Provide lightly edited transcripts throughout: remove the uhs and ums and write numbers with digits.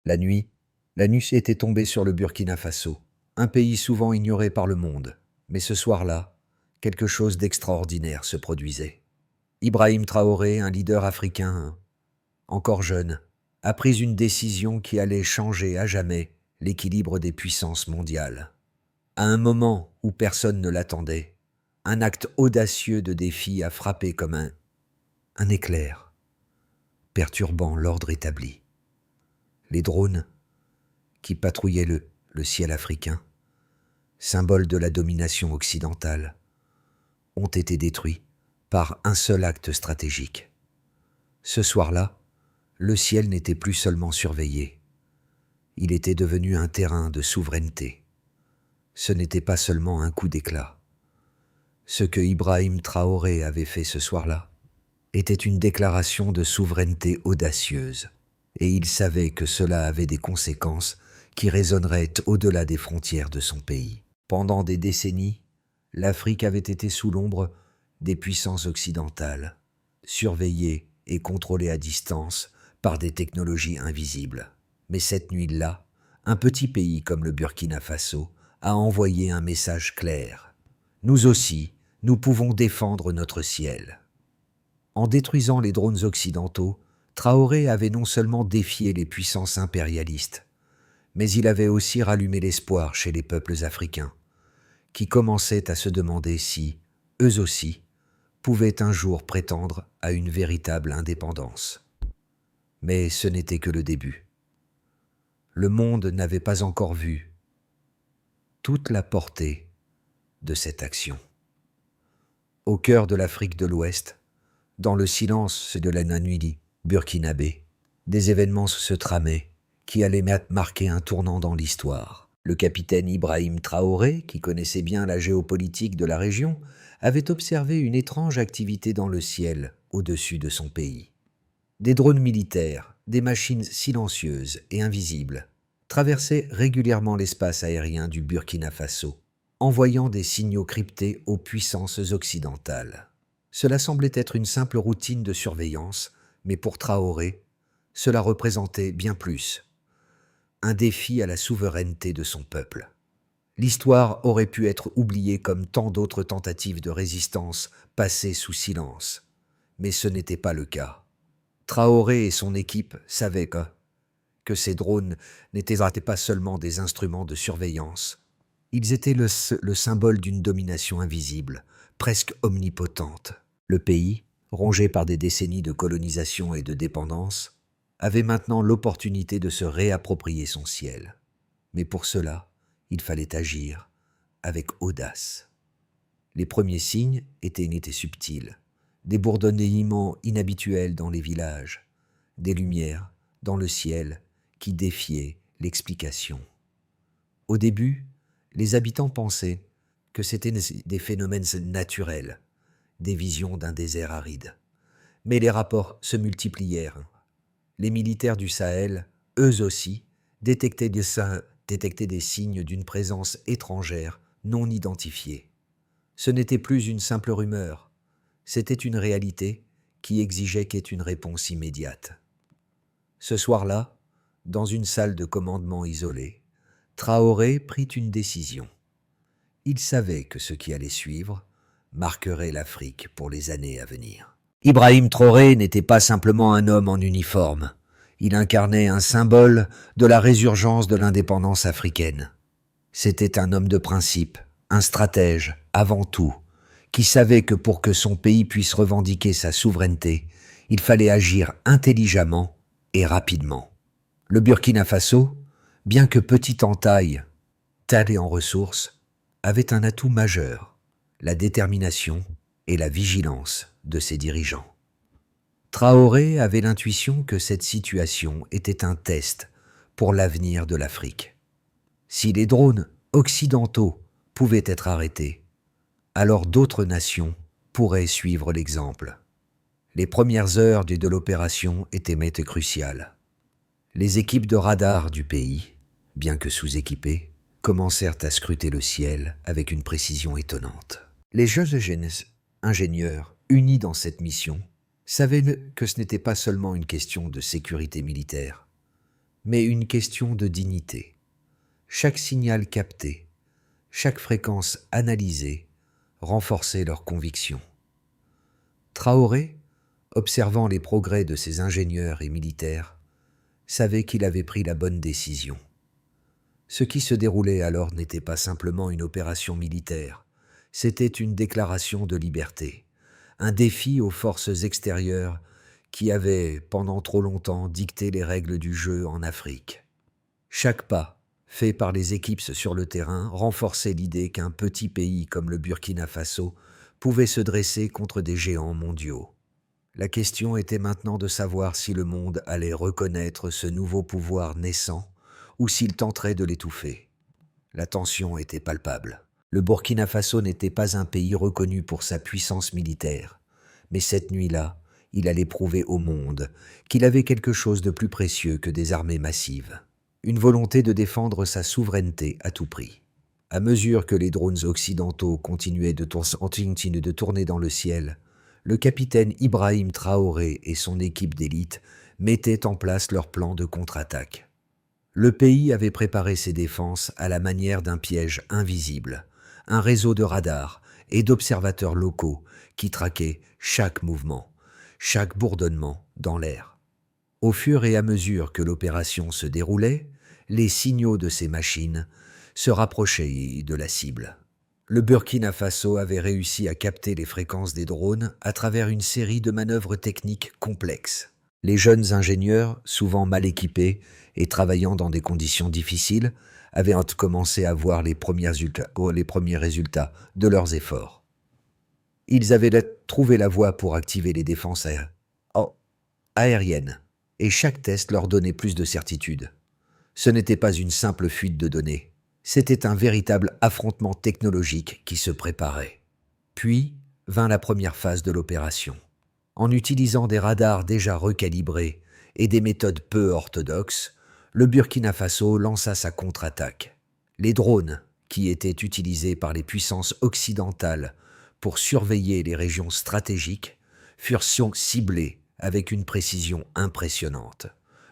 La nuit, la nuit était tombée sur le Burkina Faso, un pays souvent ignoré par le monde. Mais ce soir-là, quelque chose d'extraordinaire se produisait. Ibrahim Traoré, un leader africain, encore jeune, a pris une décision qui allait changer à jamais l'équilibre des puissances mondiales. À un moment où personne ne l'attendait, un acte audacieux de défi a frappé comme un éclair, perturbant l'ordre établi. Les drones, qui patrouillaient le ciel africain, symbole de la domination occidentale, ont été détruits par un seul acte stratégique. Ce soir-là, le ciel n'était plus seulement surveillé, il était devenu un terrain de souveraineté. Ce n'était pas seulement un coup d'éclat. Ce que Ibrahim Traoré avait fait ce soir-là était une déclaration de souveraineté audacieuse, et il savait que cela avait des conséquences qui résonneraient au-delà des frontières de son pays. Pendant des décennies, l'Afrique avait été sous l'ombre des puissances occidentales, surveillée et contrôlée à distance par des technologies invisibles. Mais cette nuit-là, un petit pays comme le Burkina Faso a envoyé un message clair. Nous aussi, nous pouvons défendre notre ciel. En détruisant les drones occidentaux, Traoré avait non seulement défié les puissances impérialistes, mais il avait aussi rallumé l'espoir chez les peuples africains, qui commençaient à se demander si, eux aussi, pouvaient un jour prétendre à une véritable indépendance. Mais ce n'était que le début. Le monde n'avait pas encore vu toute la portée de cette action. Au cœur de l'Afrique de l'Ouest, dans le silence de la nuit burkinabé, des événements se tramaient qui allaient marquer un tournant dans l'histoire. Le capitaine Ibrahim Traoré, qui connaissait bien la géopolitique de la région, avait observé une étrange activité dans le ciel au-dessus de son pays. Des drones militaires, des machines silencieuses et invisibles, traversaient régulièrement l'espace aérien du Burkina Faso, envoyant des signaux cryptés aux puissances occidentales. Cela semblait être une simple routine de surveillance, mais pour Traoré, cela représentait bien plus. Un défi à la souveraineté de son peuple. L'histoire aurait pu être oubliée comme tant d'autres tentatives de résistance passées sous silence. Mais ce n'était pas le cas. Traoré et son équipe savaient que ces drones n'étaient pas seulement des instruments de surveillance. Ils étaient le symbole d'une domination invisible, presque omnipotente. Le pays, rongé par des décennies de colonisation et de dépendance, avait maintenant l'opportunité de se réapproprier son ciel. Mais pour cela, il fallait agir avec audace. Les premiers signes étaient subtils, des bourdonnements inhabituels dans les villages, des lumières dans le ciel qui défiaient l'explication. Au début, les habitants pensaient que c'étaient des phénomènes naturels, des visions d'un désert aride. Mais les rapports se multiplièrent. Les militaires du Sahel, eux aussi, détectaient des signes d'une présence étrangère non identifiée. Ce n'était plus une simple rumeur, c'était une réalité qui exigeait une réponse immédiate. Ce soir-là, dans une salle de commandement isolée, Traoré prit une décision. Il savait que ce qui allait suivre marquerait l'Afrique pour les années à venir. Ibrahim Traoré n'était pas simplement un homme en uniforme. Il incarnait un symbole de la résurgence de l'indépendance africaine. C'était un homme de principe, un stratège, avant tout, qui savait que pour que son pays puisse revendiquer sa souveraineté, il fallait agir intelligemment et rapidement. Le Burkina Faso, bien que petit en taille, talé en ressources, avait un atout majeur, la détermination et la vigilance de ses dirigeants. Traoré avait l'intuition que cette situation était un test pour l'avenir de l'Afrique. Si les drones occidentaux pouvaient être arrêtés, alors d'autres nations pourraient suivre l'exemple. Les premières heures de l'opération étaient cruciales. Les équipes de radar du pays, bien que sous-équipées, commencèrent à scruter le ciel avec une précision étonnante. Les jeunes ingénieurs, unis dans cette mission, savaient que ce n'était pas seulement une question de sécurité militaire, mais une question de dignité. Chaque signal capté, chaque fréquence analysée renforçait leur conviction. Traoré, observant les progrès de ses ingénieurs et militaires, savait qu'il avait pris la bonne décision. Ce qui se déroulait alors n'était pas simplement une opération militaire, c'était une déclaration de liberté, un défi aux forces extérieures qui avaient, pendant trop longtemps, dicté les règles du jeu en Afrique. Chaque pas, fait par les équipes sur le terrain, renforçait l'idée qu'un petit pays comme le Burkina Faso pouvait se dresser contre des géants mondiaux. La question était maintenant de savoir si le monde allait reconnaître ce nouveau pouvoir naissant ou s'il tenterait de l'étouffer. La tension était palpable. Le Burkina Faso n'était pas un pays reconnu pour sa puissance militaire, mais cette nuit-là, il allait prouver au monde qu'il avait quelque chose de plus précieux que des armées massives, une volonté de défendre sa souveraineté à tout prix. À mesure que les drones occidentaux continuaient de tourner dans le ciel, le capitaine Ibrahim Traoré et son équipe d'élite mettaient en place leur plan de contre-attaque. Le pays avait préparé ses défenses à la manière d'un piège invisible, un réseau de radars et d'observateurs locaux qui traquaient chaque mouvement, chaque bourdonnement dans l'air. Au fur et à mesure que l'opération se déroulait, les signaux de ces machines se rapprochaient de la cible. Le Burkina Faso avait réussi à capter les fréquences des drones à travers une série de manœuvres techniques complexes. Les jeunes ingénieurs, souvent mal équipés et travaillant dans des conditions difficiles, avaient commencé à voir les premiers résultats de leurs efforts. Ils avaient trouvé la voie pour activer les défenses aériennes, et chaque test leur donnait plus de certitude. Ce n'était pas une simple fuite de données, c'était un véritable affrontement technologique qui se préparait. Puis vint la première phase de l'opération. En utilisant des radars déjà recalibrés et des méthodes peu orthodoxes, le Burkina Faso lança sa contre-attaque. Les drones, qui étaient utilisés par les puissances occidentales pour surveiller les régions stratégiques, furent ciblés avec une précision impressionnante.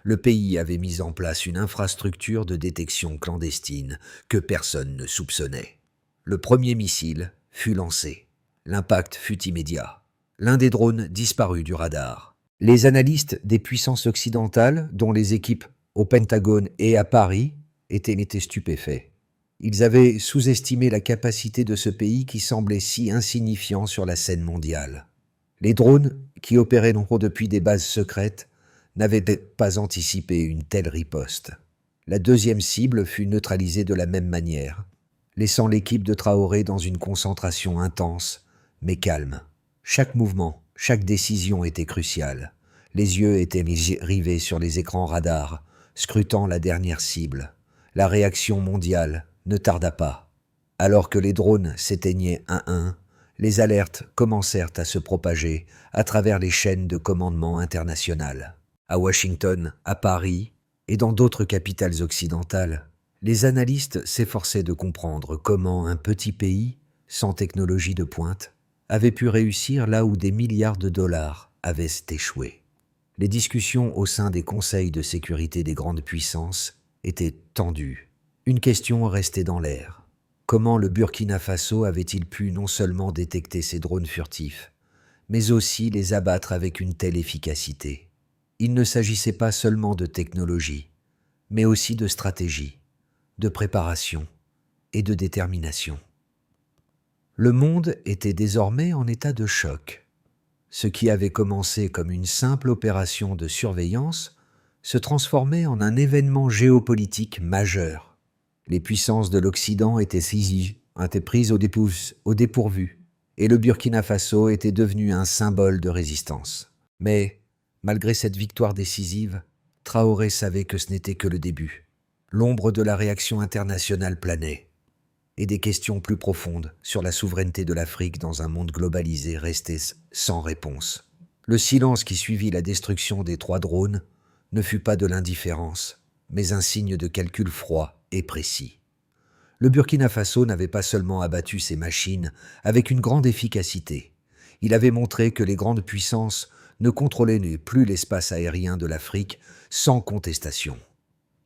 Le pays avait mis en place une infrastructure de détection clandestine que personne ne soupçonnait. Le premier missile fut lancé. L'impact fut immédiat. L'un des drones disparut du radar. Les analystes des puissances occidentales, dont les équipes au Pentagone et à Paris, étaient stupéfaits. Ils avaient sous-estimé la capacité de ce pays qui semblait si insignifiant sur la scène mondiale. Les drones, qui opéraient depuis des bases secrètes, n'avaient pas anticipé une telle riposte. La deuxième cible fut neutralisée de la même manière, laissant l'équipe de Traoré dans une concentration intense, mais calme. Chaque mouvement, chaque décision était cruciale. Les yeux étaient rivés sur les écrans radars, scrutant la dernière cible. La réaction mondiale ne tarda pas. Alors que les drones s'éteignaient un à un, les alertes commencèrent à se propager à travers les chaînes de commandement internationales. À Washington, à Paris et dans d'autres capitales occidentales, les analystes s'efforçaient de comprendre comment un petit pays, sans technologie de pointe, avait pu réussir là où des milliards de dollars avaient échoué. Les discussions au sein des conseils de sécurité des grandes puissances étaient tendues. Une question restait dans l'air. Comment le Burkina Faso avait-il pu non seulement détecter ces drones furtifs, mais aussi les abattre avec une telle efficacité? Il ne s'agissait pas seulement de technologie, mais aussi de stratégie, de préparation et de détermination. Le monde était désormais en état de choc. Ce qui avait commencé comme une simple opération de surveillance se transformait en un événement géopolitique majeur. Les puissances de l'Occident étaient prises au dépourvu, et le Burkina Faso était devenu un symbole de résistance. Mais, malgré cette victoire décisive, Traoré savait que ce n'était que le début. L'ombre de la réaction internationale planait, et des questions plus profondes sur la souveraineté de l'Afrique dans un monde globalisé restaient sans réponse. Le silence qui suivit la destruction des 3 drones ne fut pas de l'indifférence, mais un signe de calcul froid et précis. Le Burkina Faso n'avait pas seulement abattu ces machines avec une grande efficacité, il avait montré que les grandes puissances ne contrôlaient plus l'espace aérien de l'Afrique sans contestation.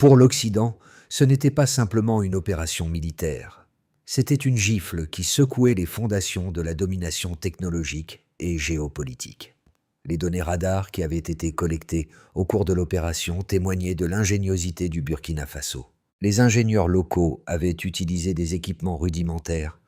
Pour l'Occident, ce n'était pas simplement une opération militaire. C'était une gifle qui secouait les fondations de la domination technologique et géopolitique. Les données radars qui avaient été collectées au cours de l'opération témoignaient de l'ingéniosité du Burkina Faso. Les ingénieurs locaux avaient utilisé des équipements rudimentaires,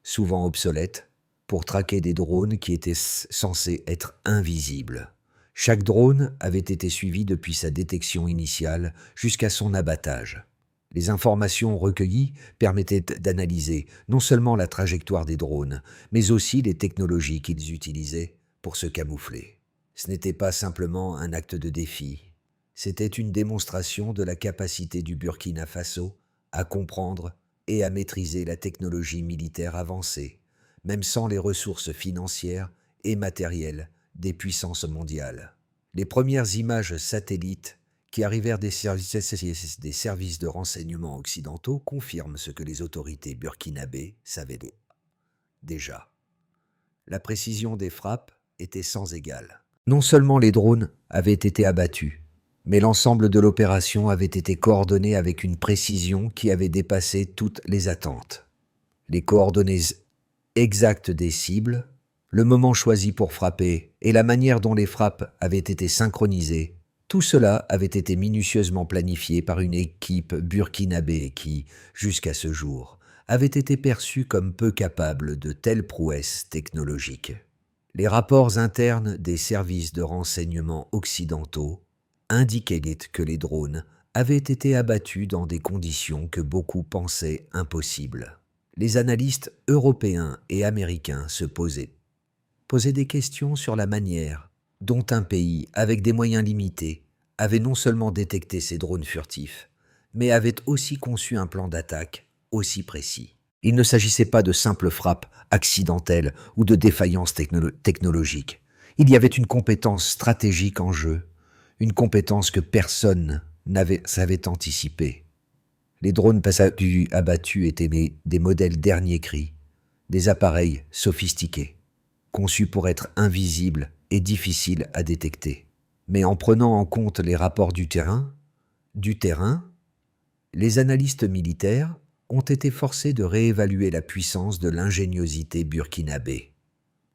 souvent obsolètes, pour traquer des drones qui étaient censés être invisibles. Chaque drone avait été suivi depuis sa détection initiale jusqu'à son abattage. Les informations recueillies permettaient d'analyser non seulement la trajectoire des drones, mais aussi les technologies qu'ils utilisaient pour se camoufler. Ce n'était pas simplement un acte de défi, c'était une démonstration de la capacité du Burkina Faso à comprendre et à maîtriser la technologie militaire avancée, même sans les ressources financières et matérielles des puissances mondiales. Les premières images satellites qui arrivèrent des services de renseignement occidentaux confirment ce que les autorités burkinabées savaient déjà. La précision des frappes était sans égale. Non seulement les drones avaient été abattus, mais l'ensemble de l'opération avait été coordonné avec une précision qui avait dépassé toutes les attentes. Les coordonnées exactes des cibles, le moment choisi pour frapper et la manière dont les frappes avaient été synchronisées, tout cela avait été minutieusement planifié par une équipe burkinabé qui, jusqu'à ce jour, avait été perçue comme peu capable de telles prouesses technologiques. Les rapports internes des services de renseignement occidentaux indiquaient que les drones avaient été abattus dans des conditions que beaucoup pensaient impossibles. Les analystes européens et américains se posaient des questions sur la manière dont un pays avec des moyens limités avait non seulement détecté ces drones furtifs, mais avait aussi conçu un plan d'attaque aussi précis. Il ne s'agissait pas de simples frappes accidentelles ou de défaillances technologiques. Il y avait une compétence stratégique en jeu, une compétence que personne savait anticiper. Les drones abattus étaient des modèles dernier cri, des appareils sophistiqués, conçus pour être invisibles et difficiles à détecter. Mais en prenant en compte les rapports du terrain, les analystes militaires ont été forcés de réévaluer la puissance de l'ingéniosité burkinabé.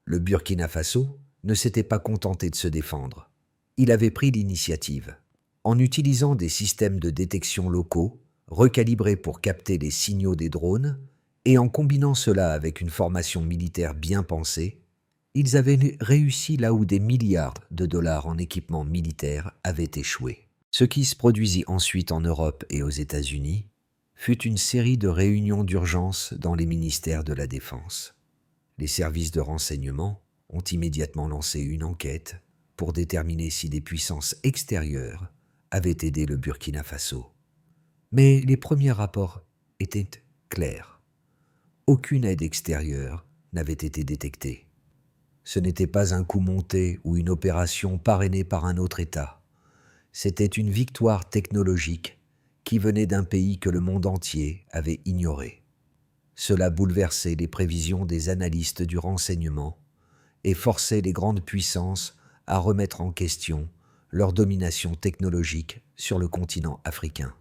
Le Burkina Faso ne s'était pas contenté de se défendre. Il avait pris l'initiative. En utilisant des systèmes de détection locaux, recalibrés pour capter les signaux des drones, et en combinant cela avec une formation militaire bien pensée, ils avaient réussi là où des milliards de dollars en équipement militaire avaient échoué. Ce qui se produisit ensuite en Europe et aux États-Unis fut une série de réunions d'urgence dans les ministères de la Défense. Les services de renseignement ont immédiatement lancé une enquête pour déterminer si des puissances extérieures avaient aidé le Burkina Faso. Mais les premiers rapports étaient clairs. Aucune aide extérieure n'avait été détectée. Ce n'était pas un coup monté ou une opération parrainée par un autre État. C'était une victoire technologique qui venait d'un pays que le monde entier avait ignoré. Cela bouleversait les prévisions des analystes du renseignement et forçait les grandes puissances à remettre en question leur domination technologique sur le continent africain.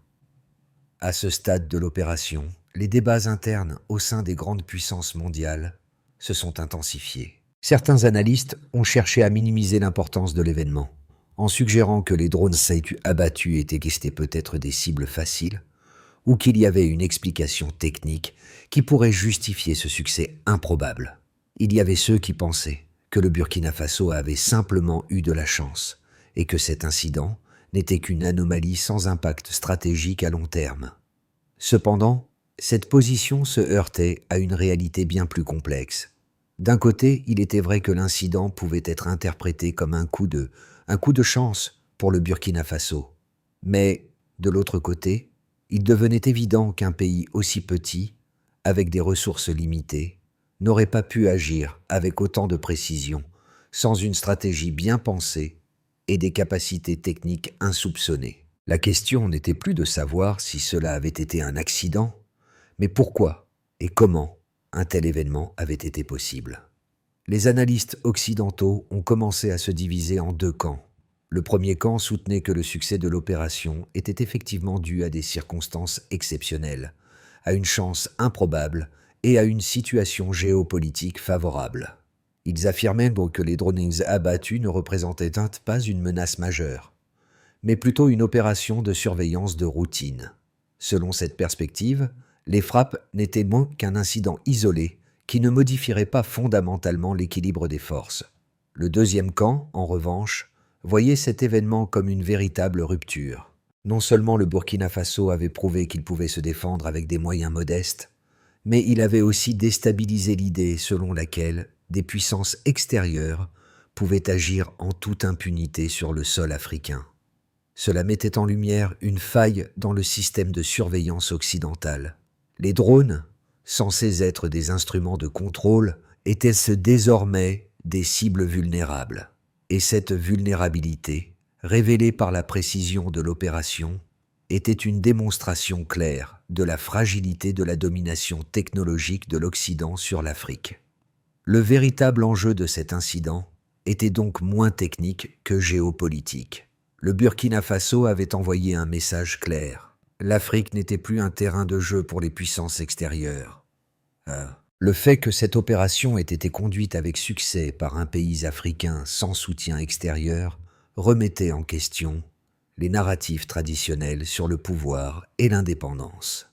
À ce stade de l'opération, les débats internes au sein des grandes puissances mondiales se sont intensifiés. Certains analystes ont cherché à minimiser l'importance de l'événement, en suggérant que les drones abattus étaient peut-être des cibles faciles, ou qu'il y avait une explication technique qui pourrait justifier ce succès improbable. Il y avait ceux qui pensaient que le Burkina Faso avait simplement eu de la chance, et que cet incident n'était qu'une anomalie sans impact stratégique à long terme. Cependant, cette position se heurtait à une réalité bien plus complexe. D'un côté, il était vrai que l'incident pouvait être interprété comme un coup de chance pour le Burkina Faso. Mais, de l'autre côté, il devenait évident qu'un pays aussi petit, avec des ressources limitées, n'aurait pas pu agir avec autant de précision, sans une stratégie bien pensée et des capacités techniques insoupçonnées. La question n'était plus de savoir si cela avait été un accident, mais pourquoi et comment un tel événement avait été possible. Les analystes occidentaux ont commencé à se diviser en deux camps. Le premier camp soutenait que le succès de l'opération était effectivement dû à des circonstances exceptionnelles, à une chance improbable et à une situation géopolitique favorable. Ils affirmaient que les drones abattus ne représentaient pas une menace majeure, mais plutôt une opération de surveillance de routine. Selon cette perspective, les frappes n'étaient moins qu'un incident isolé qui ne modifierait pas fondamentalement l'équilibre des forces. Le deuxième camp, en revanche, voyait cet événement comme une véritable rupture. Non seulement le Burkina Faso avait prouvé qu'il pouvait se défendre avec des moyens modestes, mais il avait aussi déstabilisé l'idée selon laquelle des puissances extérieures pouvaient agir en toute impunité sur le sol africain. Cela mettait en lumière une faille dans le système de surveillance occidental. Les drones, censés être des instruments de contrôle, étaient désormais des cibles vulnérables. Et cette vulnérabilité, révélée par la précision de l'opération, était une démonstration claire de la fragilité de la domination technologique de l'Occident sur l'Afrique. Le véritable enjeu de cet incident était donc moins technique que géopolitique. Le Burkina Faso avait envoyé un message clair. L'Afrique n'était plus un terrain de jeu pour les puissances extérieures. Le fait que cette opération ait été conduite avec succès par un pays africain sans soutien extérieur remettait en question les narratifs traditionnels sur le pouvoir et l'indépendance.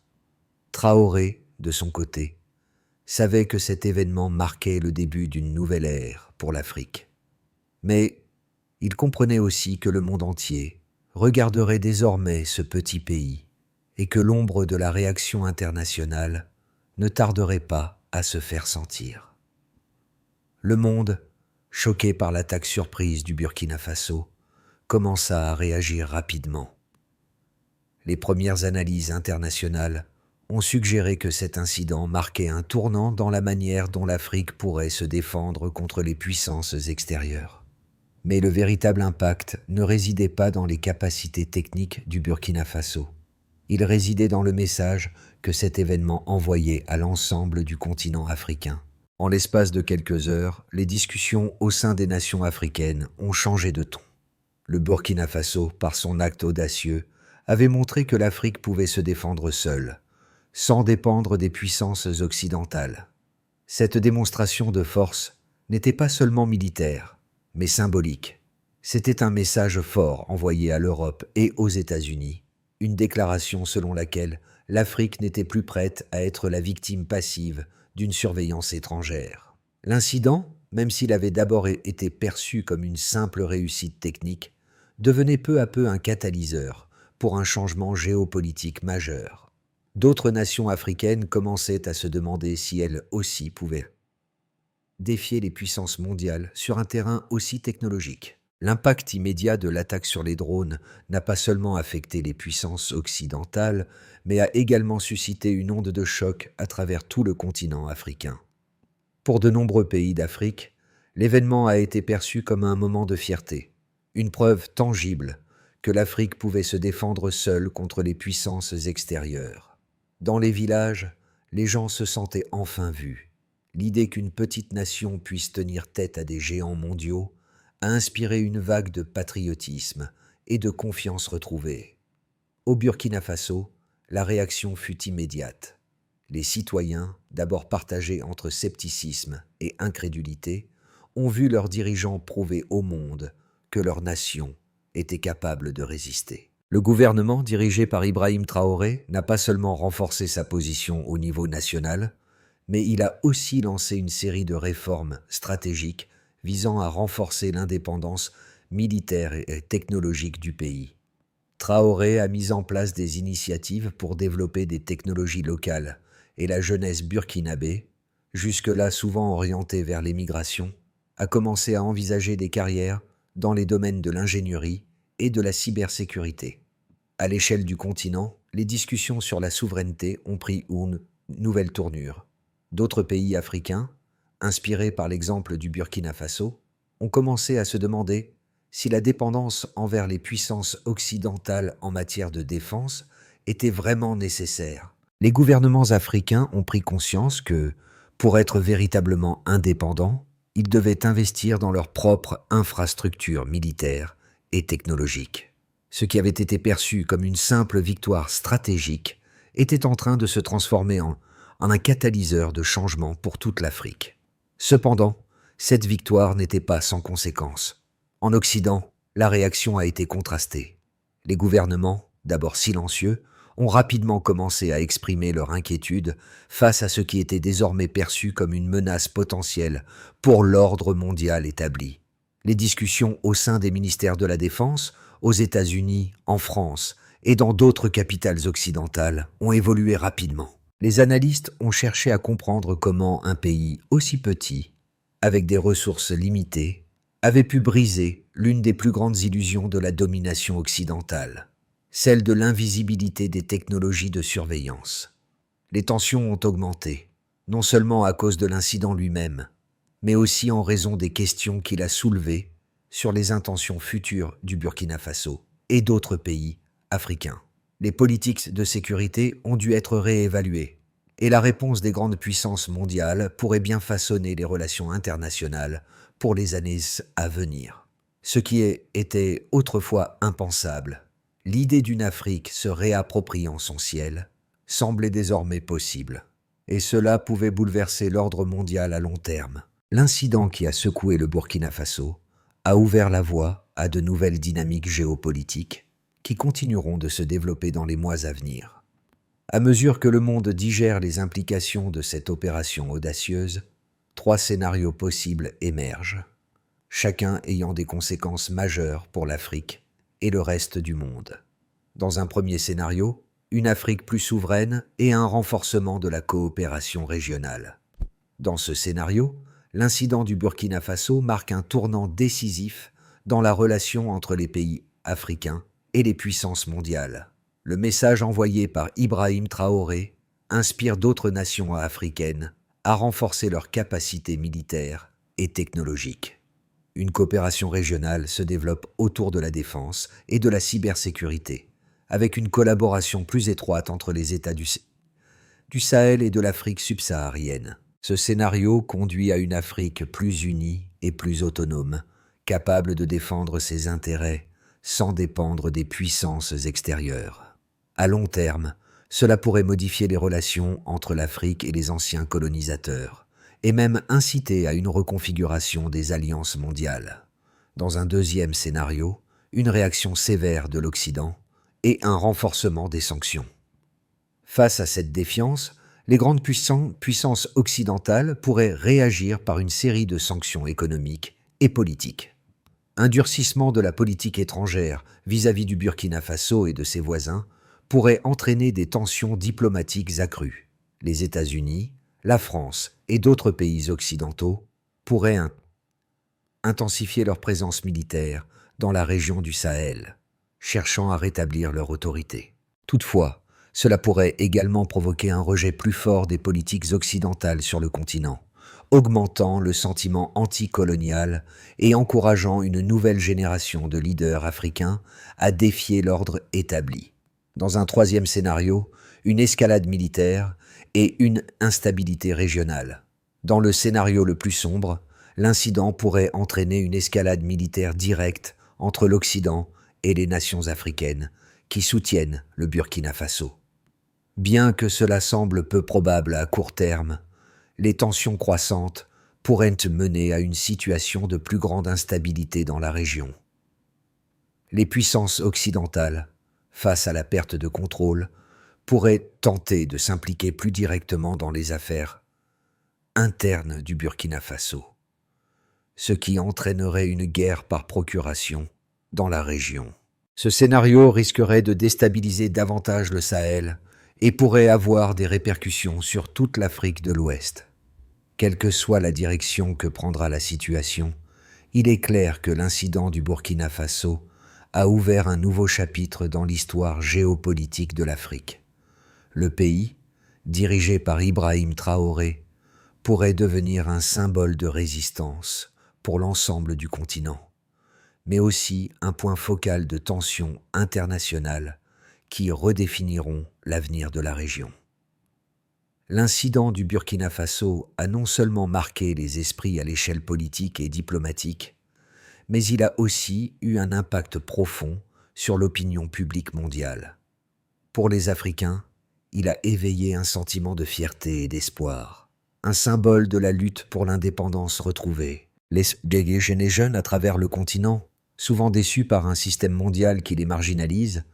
Traoré, de son côté, savait que cet événement marquait le début d'une nouvelle ère pour l'Afrique. Mais il comprenait aussi que le monde entier regarderait désormais ce petit pays et que l'ombre de la réaction internationale ne tarderait pas à se faire sentir. Le monde, choqué par l'attaque surprise du Burkina Faso, commença à réagir rapidement. Les premières analyses internationales ont suggéré que cet incident marquait un tournant dans la manière dont l'Afrique pourrait se défendre contre les puissances extérieures. Mais le véritable impact ne résidait pas dans les capacités techniques du Burkina Faso. Il résidait dans le message que cet événement envoyait à l'ensemble du continent africain. En l'espace de quelques heures, les discussions au sein des nations africaines ont changé de ton. Le Burkina Faso, par son acte audacieux, avait montré que l'Afrique pouvait se défendre seule, sans dépendre des puissances occidentales. Cette démonstration de force n'était pas seulement militaire, mais symbolique. C'était un message fort envoyé à l'Europe et aux États-Unis, une déclaration selon laquelle l'Afrique n'était plus prête à être la victime passive d'une surveillance étrangère. L'incident, même s'il avait d'abord été perçu comme une simple réussite technique, devenait peu à peu un catalyseur pour un changement géopolitique majeur. D'autres nations africaines commençaient à se demander si elles aussi pouvaient défier les puissances mondiales sur un terrain aussi technologique. L'impact immédiat de l'attaque sur les drones n'a pas seulement affecté les puissances occidentales, mais a également suscité une onde de choc à travers tout le continent africain. Pour de nombreux pays d'Afrique, l'événement a été perçu comme un moment de fierté, une preuve tangible que l'Afrique pouvait se défendre seule contre les puissances extérieures. Dans les villages, les gens se sentaient enfin vus. L'idée qu'une petite nation puisse tenir tête à des géants mondiaux a inspiré une vague de patriotisme et de confiance retrouvée. Au Burkina Faso, la réaction fut immédiate. Les citoyens, d'abord partagés entre scepticisme et incrédulité, ont vu leurs dirigeants prouver au monde que leur nation était capable de résister. Le gouvernement, dirigé par Ibrahim Traoré, n'a pas seulement renforcé sa position au niveau national, mais il a aussi lancé une série de réformes stratégiques visant à renforcer l'indépendance militaire et technologique du pays. Traoré a mis en place des initiatives pour développer des technologies locales et la jeunesse burkinabé, jusque-là souvent orientée vers l'émigration, a commencé à envisager des carrières dans les domaines de l'ingénierie et de la cybersécurité. À l'échelle du continent, les discussions sur la souveraineté ont pris une nouvelle tournure. D'autres pays africains, inspirés par l'exemple du Burkina Faso, ont commencé à se demander si la dépendance envers les puissances occidentales en matière de défense était vraiment nécessaire. Les gouvernements africains ont pris conscience que, pour être véritablement indépendants, ils devaient investir dans leur propre infrastructure militaire et technologique. Ce qui avait été perçu comme une simple victoire stratégique était en train de se transformer en un catalyseur de changement pour toute l'Afrique. Cependant, cette victoire n'était pas sans conséquences. En Occident, la réaction a été contrastée. Les gouvernements, d'abord silencieux, ont rapidement commencé à exprimer leur inquiétude face à ce qui était désormais perçu comme une menace potentielle pour l'ordre mondial établi. Les discussions au sein des ministères de la Défense, aux États-Unis, en France et dans d'autres capitales occidentales ont évolué rapidement. Les analystes ont cherché à comprendre comment un pays aussi petit, avec des ressources limitées, avait pu briser l'une des plus grandes illusions de la domination occidentale, celle de l'invisibilité des technologies de surveillance. Les tensions ont augmenté, non seulement à cause de l'incident lui-même, mais aussi en raison des questions qu'il a soulevées sur les intentions futures du Burkina Faso et d'autres pays africains. Les politiques de sécurité ont dû être réévaluées, et la réponse des grandes puissances mondiales pourrait bien façonner les relations internationales pour les années à venir. Ce qui était autrefois impensable, l'idée d'une Afrique se réappropriant son ciel, semblait désormais possible, et cela pouvait bouleverser l'ordre mondial à long terme. L'incident qui a secoué le Burkina Faso a ouvert la voie à de nouvelles dynamiques géopolitiques qui continueront de se développer dans les mois à venir. À mesure que le monde digère les implications de cette opération audacieuse, 3 scénarios possibles émergent, chacun ayant des conséquences majeures pour l'Afrique et le reste du monde. Dans un premier scénario, une Afrique plus souveraine et un renforcement de la coopération régionale. Dans ce scénario, l'incident du Burkina Faso marque un tournant décisif dans la relation entre les pays africains et les puissances mondiales. Le message envoyé par Ibrahim Traoré inspire d'autres nations africaines à renforcer leurs capacités militaires et technologiques. Une coopération régionale se développe autour de la défense et de la cybersécurité, avec une collaboration plus étroite entre les États du Sahel et de l'Afrique subsaharienne. Ce scénario conduit à une Afrique plus unie et plus autonome, capable de défendre ses intérêts sans dépendre des puissances extérieures. À long terme, cela pourrait modifier les relations entre l'Afrique et les anciens colonisateurs, et même inciter à une reconfiguration des alliances mondiales. Dans un deuxième scénario, une réaction sévère de l'Occident et un renforcement des sanctions. Face à cette défiance, les grandes puissances occidentales pourraient réagir par une série de sanctions économiques et politiques. Un durcissement de la politique étrangère vis-à-vis du Burkina Faso et de ses voisins pourrait entraîner des tensions diplomatiques accrues. Les États-Unis, la France et d'autres pays occidentaux pourraient intensifier leur présence militaire dans la région du Sahel, cherchant à rétablir leur autorité. Toutefois, cela pourrait également provoquer un rejet plus fort des politiques occidentales sur le continent, augmentant le sentiment anticolonial et encourageant une nouvelle génération de leaders africains à défier l'ordre établi. Dans un troisième scénario, une escalade militaire et une instabilité régionale. Dans le scénario le plus sombre, l'incident pourrait entraîner une escalade militaire directe entre l'Occident et les nations africaines qui soutiennent le Burkina Faso. Bien que cela semble peu probable à court terme, les tensions croissantes pourraient mener à une situation de plus grande instabilité dans la région. Les puissances occidentales, face à la perte de contrôle, pourraient tenter de s'impliquer plus directement dans les affaires internes du Burkina Faso, ce qui entraînerait une guerre par procuration dans la région. Ce scénario risquerait de déstabiliser davantage le Sahel et pourrait avoir des répercussions sur toute l'Afrique de l'Ouest. Quelle que soit la direction que prendra la situation, il est clair que l'incident du Burkina Faso a ouvert un nouveau chapitre dans l'histoire géopolitique de l'Afrique. Le pays, dirigé par Ibrahim Traoré, pourrait devenir un symbole de résistance pour l'ensemble du continent, mais aussi un point focal de tensions internationales qui redéfiniront l'avenir de la région. L'incident du Burkina Faso a non seulement marqué les esprits à l'échelle politique et diplomatique, mais il a aussi eu un impact profond sur l'opinion publique mondiale. Pour les Africains, il a éveillé un sentiment de fierté et d'espoir, un symbole de la lutte pour l'indépendance retrouvée. Les jeunes à travers le continent, souvent déçus par un système mondial qui les marginalise,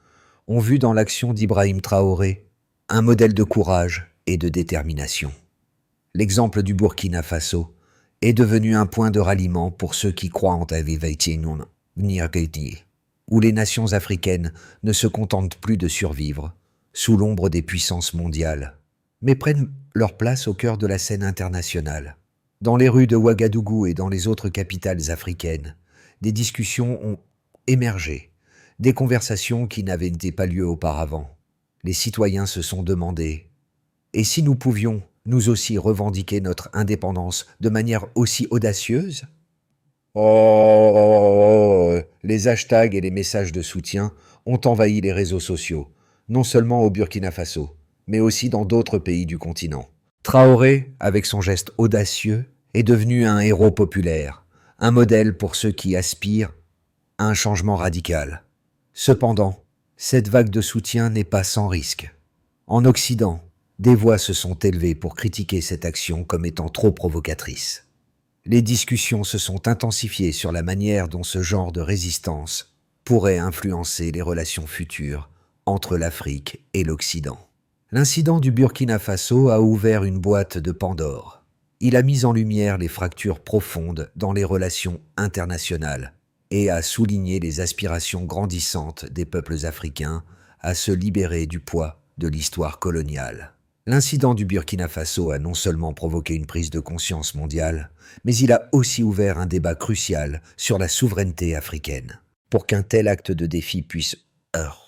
ont vu dans l'action d'Ibrahim Traoré un modèle de courage et de détermination. L'exemple du Burkina Faso est devenu un point de ralliement pour ceux qui croient en où les nations africaines ne se contentent plus de survivre sous l'ombre des puissances mondiales, mais prennent leur place au cœur de la scène internationale. Dans les rues de Ouagadougou et dans les autres capitales africaines, des discussions ont émergé, des conversations qui n'avaient pas lieu auparavant. Les citoyens se sont demandé « Et si nous pouvions, nous aussi, revendiquer notre indépendance de manière aussi audacieuse ?» Les hashtags et les messages de soutien ont envahi les réseaux sociaux, non seulement au Burkina Faso, mais aussi dans d'autres pays du continent. Traoré, avec son geste audacieux, est devenu un héros populaire, un modèle pour ceux qui aspirent à un changement radical. Cependant, cette vague de soutien n'est pas sans risque. En Occident, des voix se sont élevées pour critiquer cette action comme étant trop provocatrice. Les discussions se sont intensifiées sur la manière dont ce genre de résistance pourrait influencer les relations futures entre l'Afrique et l'Occident. L'incident du Burkina Faso a ouvert une boîte de Pandore. Il a mis en lumière les fractures profondes dans les relations internationales et a souligné les aspirations grandissantes des peuples africains à se libérer du poids de l'histoire coloniale. L'incident du Burkina Faso a non seulement provoqué une prise de conscience mondiale, mais il a aussi ouvert un débat crucial sur la souveraineté africaine. Pour qu'un tel acte de défi puisse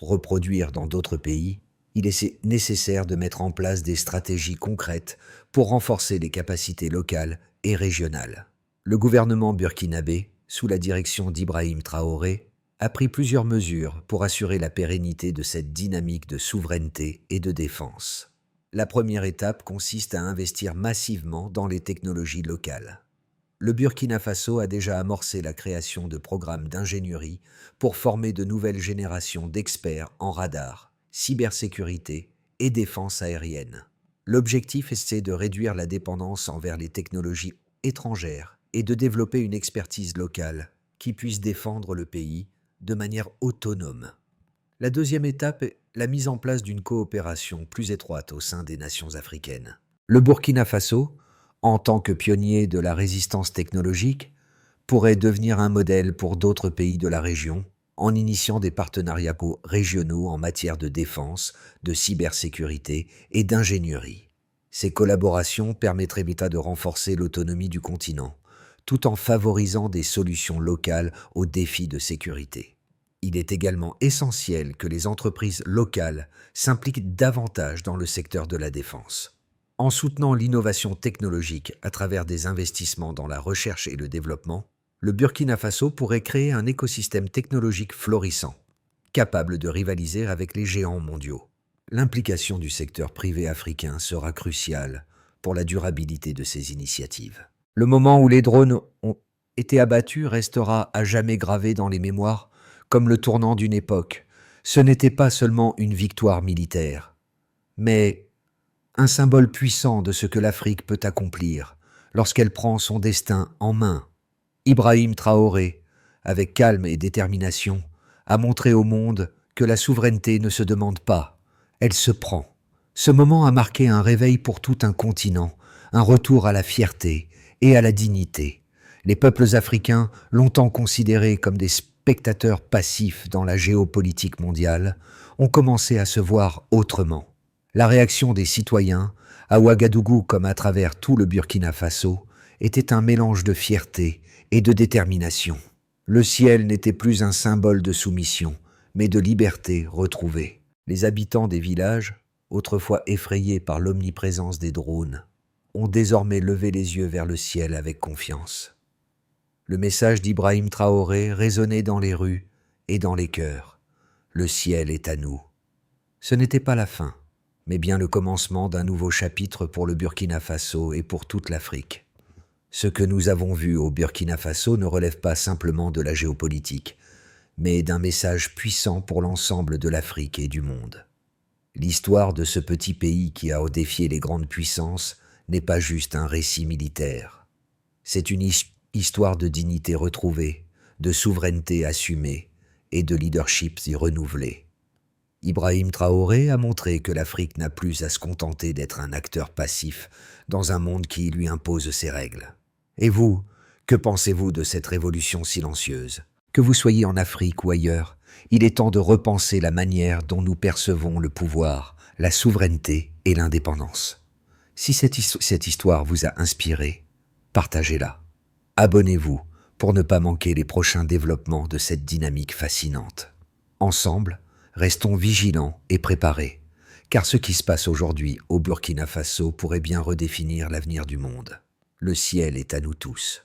reproduire dans d'autres pays, il est nécessaire de mettre en place des stratégies concrètes pour renforcer les capacités locales et régionales. Le gouvernement burkinabé, sous la direction d'Ibrahim Traoré, a pris plusieurs mesures pour assurer la pérennité de cette dynamique de souveraineté et de défense. La première étape consiste à investir massivement dans les technologies locales. Le Burkina Faso a déjà amorcé la création de programmes d'ingénierie pour former de nouvelles générations d'experts en radar, cybersécurité et défense aérienne. L'objectif est de réduire la dépendance envers les technologies étrangères et de développer une expertise locale qui puisse défendre le pays de manière autonome. La deuxième étape est la mise en place d'une coopération plus étroite au sein des nations africaines. Le Burkina Faso, en tant que pionnier de la résistance technologique, pourrait devenir un modèle pour d'autres pays de la région en initiant des partenariats régionaux en matière de défense, de cybersécurité et d'ingénierie. Ces collaborations permettraient de renforcer l'autonomie du continent, tout en favorisant des solutions locales aux défis de sécurité. Il est également essentiel que les entreprises locales s'impliquent davantage dans le secteur de la défense. En soutenant l'innovation technologique à travers des investissements dans la recherche et le développement, le Burkina Faso pourrait créer un écosystème technologique florissant, capable de rivaliser avec les géants mondiaux. L'implication du secteur privé africain sera cruciale pour la durabilité de ces initiatives. Le moment où les drones ont été abattus restera à jamais gravé dans les mémoires comme le tournant d'une époque. Ce n'était pas seulement une victoire militaire, mais un symbole puissant de ce que l'Afrique peut accomplir lorsqu'elle prend son destin en main. Ibrahim Traoré, avec calme et détermination, a montré au monde que la souveraineté ne se demande pas, elle se prend. Ce moment a marqué un réveil pour tout un continent, un retour à la fierté et à la dignité. Les peuples africains, longtemps considérés comme des spectateurs passifs dans la géopolitique mondiale, ont commencé à se voir autrement. La réaction des citoyens, à Ouagadougou comme à travers tout le Burkina Faso, était un mélange de fierté et de détermination. Le ciel n'était plus un symbole de soumission, mais de liberté retrouvée. Les habitants des villages, autrefois effrayés par l'omniprésence des drones, ont désormais levé les yeux vers le ciel avec confiance. Le message d'Ibrahim Traoré résonnait dans les rues et dans les cœurs. Le ciel est à nous. Ce n'était pas la fin, mais bien le commencement d'un nouveau chapitre pour le Burkina Faso et pour toute l'Afrique. Ce que nous avons vu au Burkina Faso ne relève pas simplement de la géopolitique, mais d'un message puissant pour l'ensemble de l'Afrique et du monde. L'histoire de ce petit pays qui a défié les grandes puissances n'est pas juste un récit militaire. C'est une histoire de dignité retrouvée, de souveraineté assumée et de leadership renouvelé. Ibrahim Traoré a montré que l'Afrique n'a plus à se contenter d'être un acteur passif dans un monde qui lui impose ses règles. Et vous, que pensez-vous de cette révolution silencieuse ? Que vous soyez en Afrique ou ailleurs, il est temps de repenser la manière dont nous percevons le pouvoir, la souveraineté et l'indépendance. Si cette histoire vous a inspiré, partagez-la. Abonnez-vous pour ne pas manquer les prochains développements de cette dynamique fascinante. Ensemble, restons vigilants et préparés, car ce qui se passe aujourd'hui au Burkina Faso pourrait bien redéfinir l'avenir du monde. Le ciel est à nous tous.